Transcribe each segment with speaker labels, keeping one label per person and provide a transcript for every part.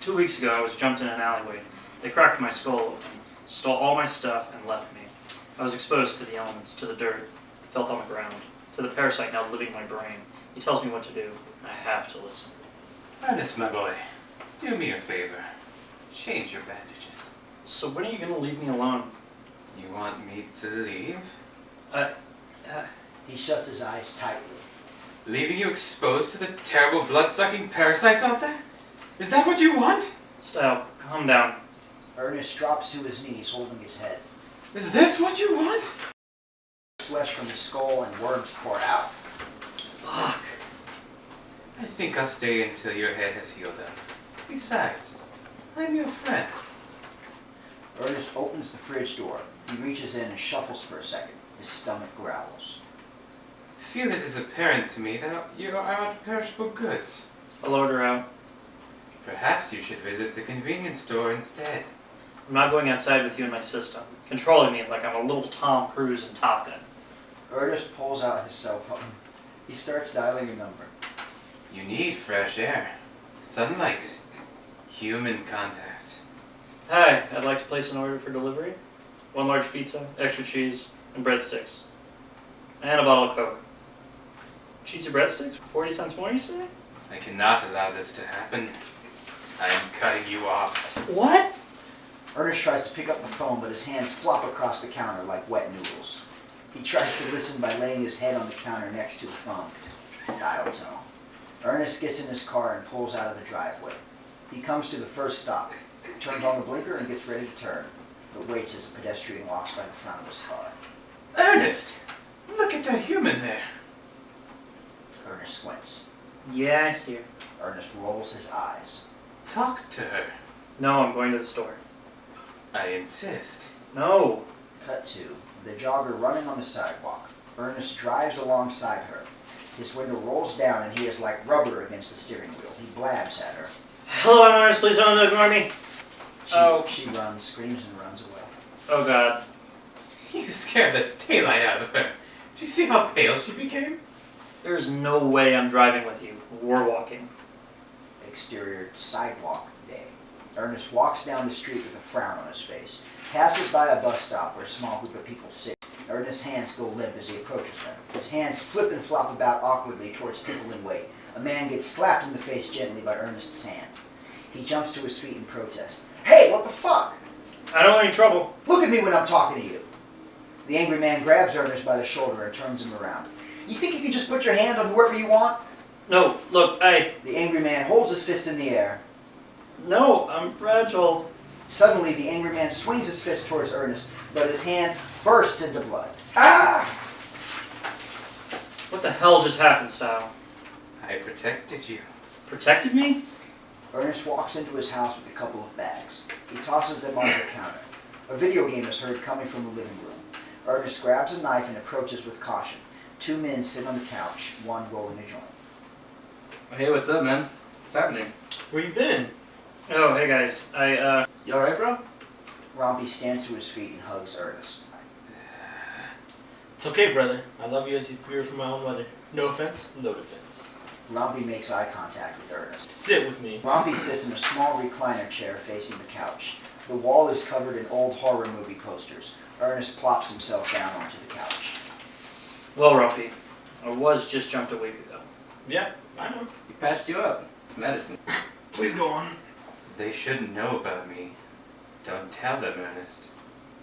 Speaker 1: 2 weeks ago, I was jumped in an alleyway. They cracked my skull open, stole all my stuff, and left me. I was exposed to the elements, to the dirt, the filth on the ground, to the parasite now living my brain. He tells me what to do. I have to listen.
Speaker 2: Ernest, my boy, do me a favor. Change your bandages.
Speaker 1: So when are you going to leave me alone?
Speaker 2: You want me to leave?
Speaker 3: He shuts his eyes tightly.
Speaker 2: Leaving you exposed to the terrible blood-sucking parasites out there? Is that what you want?
Speaker 1: Style, calm down.
Speaker 3: Ernest drops to his knees, holding his head.
Speaker 2: Is this what you want?
Speaker 3: Flesh from his skull and worms pour out.
Speaker 2: Fuck. I think I'll stay until your head has healed up. Besides, I'm your friend.
Speaker 3: Ernest opens the fridge door. He reaches in and shuffles for a second. His stomach growls.
Speaker 2: Feel it is apparent to me that you are out of perishable goods.
Speaker 1: I'll order out.
Speaker 2: Perhaps you should visit the convenience store instead.
Speaker 1: I'm not going outside with you in my system, controlling me like I'm a little Tom Cruise in Top Gun.
Speaker 3: Ernest pulls out his cell phone. He starts dialing a number.
Speaker 2: You need fresh air, sunlight, human contact.
Speaker 1: Hi, I'd like to place an order for delivery. 1 large pizza, extra cheese, and breadsticks. And a bottle of Coke. Cheesy breadsticks? 40 cents more, you say?
Speaker 2: I cannot allow this to happen. I am cutting you off.
Speaker 1: What?
Speaker 3: Ernest tries to pick up the phone, but his hands flop across the counter like wet noodles. He tries to listen by laying his head on the counter next to the phone. Dial tone. Ernest gets in his car and pulls out of the driveway. He comes to the first stop, turns on the blinker and gets ready to turn, but waits as a pedestrian walks by the front of his car.
Speaker 2: Ernest! Look at that human there.
Speaker 3: Ernest squints.
Speaker 1: Yeah, I see her.
Speaker 3: Ernest rolls his eyes.
Speaker 2: Talk to her.
Speaker 1: No, I'm going to the store.
Speaker 2: I insist.
Speaker 1: No.
Speaker 3: Cut to the jogger running on the sidewalk. Ernest drives alongside her. His window rolls down and he is like rubber against the steering wheel. He blabs at her.
Speaker 1: Hello, I'm Ernest. Please don't ignore me.
Speaker 3: She runs, screams, and runs away.
Speaker 1: Oh, God.
Speaker 2: You scared the daylight out of her. Did you see how pale she became?
Speaker 1: There's no way I'm driving with you. We're walking.
Speaker 3: Exterior sidewalk day. Ernest walks down the street with a frown on his face. Passes by a bus stop where a small group of people sit. Ernest's hands go limp as he approaches them. His hands flip and flop about awkwardly towards people in wait. A man gets slapped in the face gently by Ernest's hand. He jumps to his feet in protest. Hey, what the fuck?
Speaker 1: I don't want any trouble.
Speaker 3: Look at me when I'm talking to you. The angry man grabs Ernest by the shoulder and turns him around. You think you can just put your hand on whoever you want?
Speaker 1: No, look,
Speaker 3: The angry man holds his fist in the air.
Speaker 1: No, I'm fragile.
Speaker 3: Suddenly, the angry man swings his fist towards Ernest, but his hand bursts into blood. Ah!
Speaker 1: What the hell just happened, Style?
Speaker 2: I protected you.
Speaker 1: Protected me?
Speaker 3: Ernest walks into his house with a couple of bags. He tosses them on the counter. A video game is heard coming from the living room. Ernest grabs a knife and approaches with caution. 2 men sit on the couch, one rolling a joint.
Speaker 4: Hey, what's up, man? What's happening? Where you been?
Speaker 1: Oh, hey guys.
Speaker 4: You alright, bro?
Speaker 3: Rompy stands to his feet and hugs Ernest.
Speaker 4: It's okay, brother. I love you as if you were from my own mother. No offense, no defense.
Speaker 3: Rompy makes eye contact with Ernest.
Speaker 4: Sit with me.
Speaker 3: Rompy sits in a small recliner chair facing the couch. The wall is covered in old horror movie posters. Ernest plops himself down onto the couch.
Speaker 1: Well, Rumpy, I was just jumped a week ago.
Speaker 4: Yeah, I know. He patched you up. It's medicine. Please go on.
Speaker 2: They shouldn't know about me. Don't tell them, Ernest.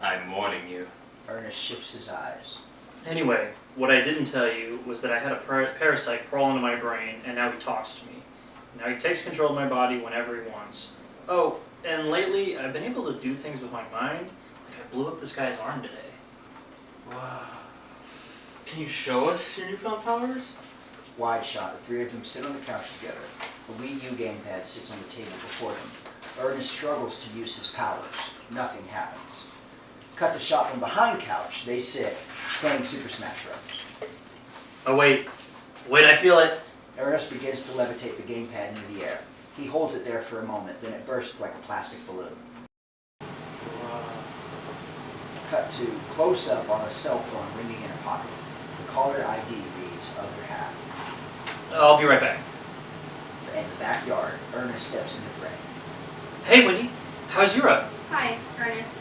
Speaker 2: I'm warning you.
Speaker 3: Ernest shifts his eyes.
Speaker 1: Anyway, what I didn't tell you was that I had a parasite crawl into my brain, and now he talks to me. Now he takes control of my body whenever he wants. Oh, and lately, I've been able to do things with my mind. Like I blew up this guy's arm today.
Speaker 4: Wow. Can you show us your newfound powers?
Speaker 3: Wide shot, the 3 of them sit on the couch together. A Wii U gamepad sits on the table before them. Ernest struggles to use his powers. Nothing happens. Cut the shot from behind couch. They sit, playing Super Smash Bros.
Speaker 1: Oh, wait. Wait, I feel it.
Speaker 3: Ernest begins to levitate the gamepad into the air. He holds it there for a moment, then it bursts like a plastic balloon.
Speaker 4: Wow.
Speaker 3: Cut to close-up on a cell phone ringing in a pocket. The caller ID reads other half.
Speaker 1: I'll be right back.
Speaker 3: In the backyard, Ernest steps into frame.
Speaker 1: Hey, Wendy. How's Europe?
Speaker 5: Hi, Ernest.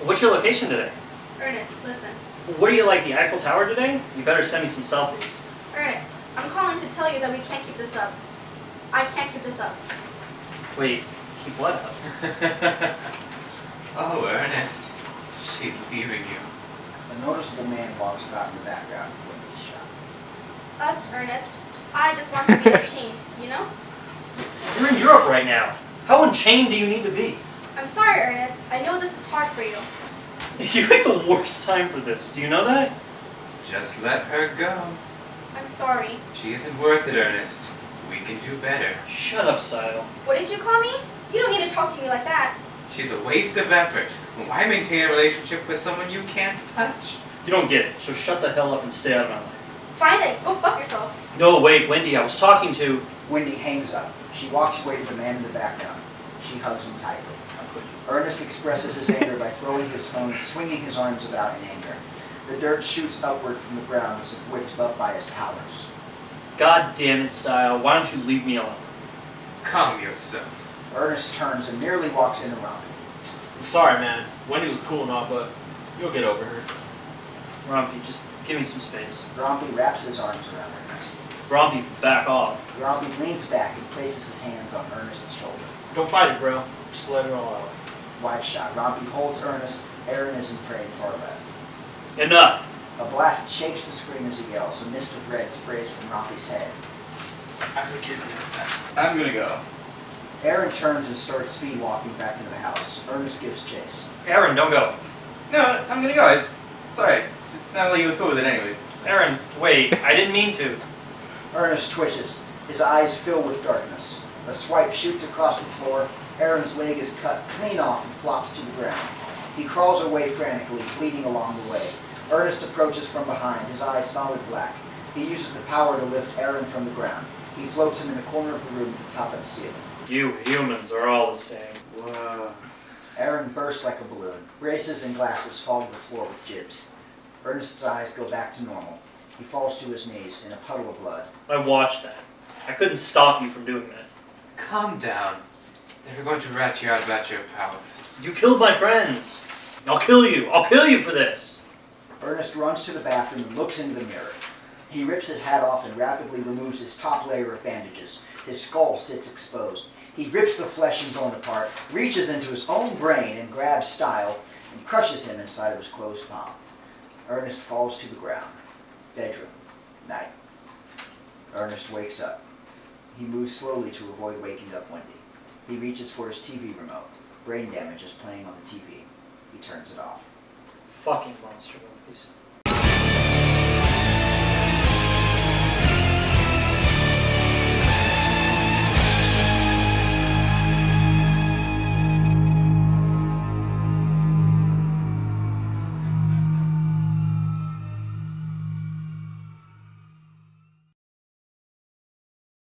Speaker 1: What's your location today?
Speaker 5: Ernest, listen.
Speaker 1: What are you like, the Eiffel Tower today? You better send me some selfies.
Speaker 5: Ernest, I'm calling to tell you that we can't keep this up. I can't keep this up.
Speaker 1: Wait, keep what up?
Speaker 2: Oh, Ernest. She's leaving you.
Speaker 3: A noticeable man walks about in the background of Wendy's shop.
Speaker 5: Us, Ernest. I just want to be unchained, you know?
Speaker 1: You're in Europe right now. How unchained do you need to be?
Speaker 5: I'm sorry, Ernest. I know this is hard for you.
Speaker 1: You picked the worst time for this. Do you know that?
Speaker 2: Just let her go.
Speaker 5: I'm sorry.
Speaker 2: She isn't worth it, Ernest. We can do better.
Speaker 1: Shut up, Style.
Speaker 5: What did you call me? You don't need to talk to me like that.
Speaker 2: She's a waste of effort. Why maintain a relationship with someone you can't touch?
Speaker 1: You don't get it, so shut the hell up and stay out of my life.
Speaker 5: Fine then, go fuck yourself.
Speaker 1: No, wait, Wendy, I was talking to...
Speaker 3: Wendy hangs up. She walks away to the man in the background. She hugs him tightly. Ernest expresses his anger by throwing his phone and swinging his arms about in anger. The dirt shoots upward from the ground as if whipped up by his powers.
Speaker 1: God damn it, Style. Why don't you leave me alone?
Speaker 2: Calm yourself.
Speaker 3: Ernest turns and nearly walks into Rompy.
Speaker 4: I'm sorry, man. Wendy was cool and all, but you'll get over her.
Speaker 1: Rompy, just give me some space.
Speaker 3: Rompy wraps his arms around Ernest.
Speaker 1: Rompy, back off.
Speaker 3: Rompy leans back and places his hands on Ernest's shoulder.
Speaker 4: Don't fight it, bro. Just let it all out.
Speaker 3: Wide shot. Rompy holds Ernest. Aaron is in frame far left.
Speaker 1: Enough.
Speaker 3: A blast shakes the screen as he yells. A mist of red sprays from Rompy's head.
Speaker 4: I forgive you. I'm gonna go.
Speaker 3: Aaron turns and starts speed walking back into the house. Ernest gives chase.
Speaker 1: Aaron, don't go.
Speaker 2: No, I'm gonna go. It's alright. It's not like he was cool with it anyways.
Speaker 1: Aaron, wait. I didn't mean to.
Speaker 3: Ernest twitches. His eyes fill with darkness. A swipe shoots across the floor. Aaron's leg is cut clean off and flops to the ground. He crawls away frantically, bleeding along the way. Ernest approaches from behind, his eyes solid black. He uses the power to lift Aaron from the ground. He floats him in the corner of the room at the top of the ceiling.
Speaker 1: You humans are all the same.
Speaker 2: Whoa.
Speaker 3: Aaron bursts like a balloon. Braces and glasses fall to the floor with jibs. Ernest's eyes go back to normal. He falls to his knees in a puddle of blood.
Speaker 1: I watched that. I couldn't stop you from doing that.
Speaker 2: Calm down. They're going to rat you out about your powers.
Speaker 1: You killed my friends. I'll kill you. I'll kill you for this.
Speaker 3: Ernest runs to the bathroom and looks into the mirror. He rips his hat off and rapidly removes his top layer of bandages. His skull sits exposed. He rips the flesh and bone apart, reaches into his own brain and grabs Style and crushes him inside of his closed palm. Ernest falls to the ground. Bedroom. Night. Ernest wakes up. He moves slowly to avoid waking up Wendy. He reaches for his TV remote. Brain damage is playing on the TV. He turns it off.
Speaker 1: Fucking monster movies.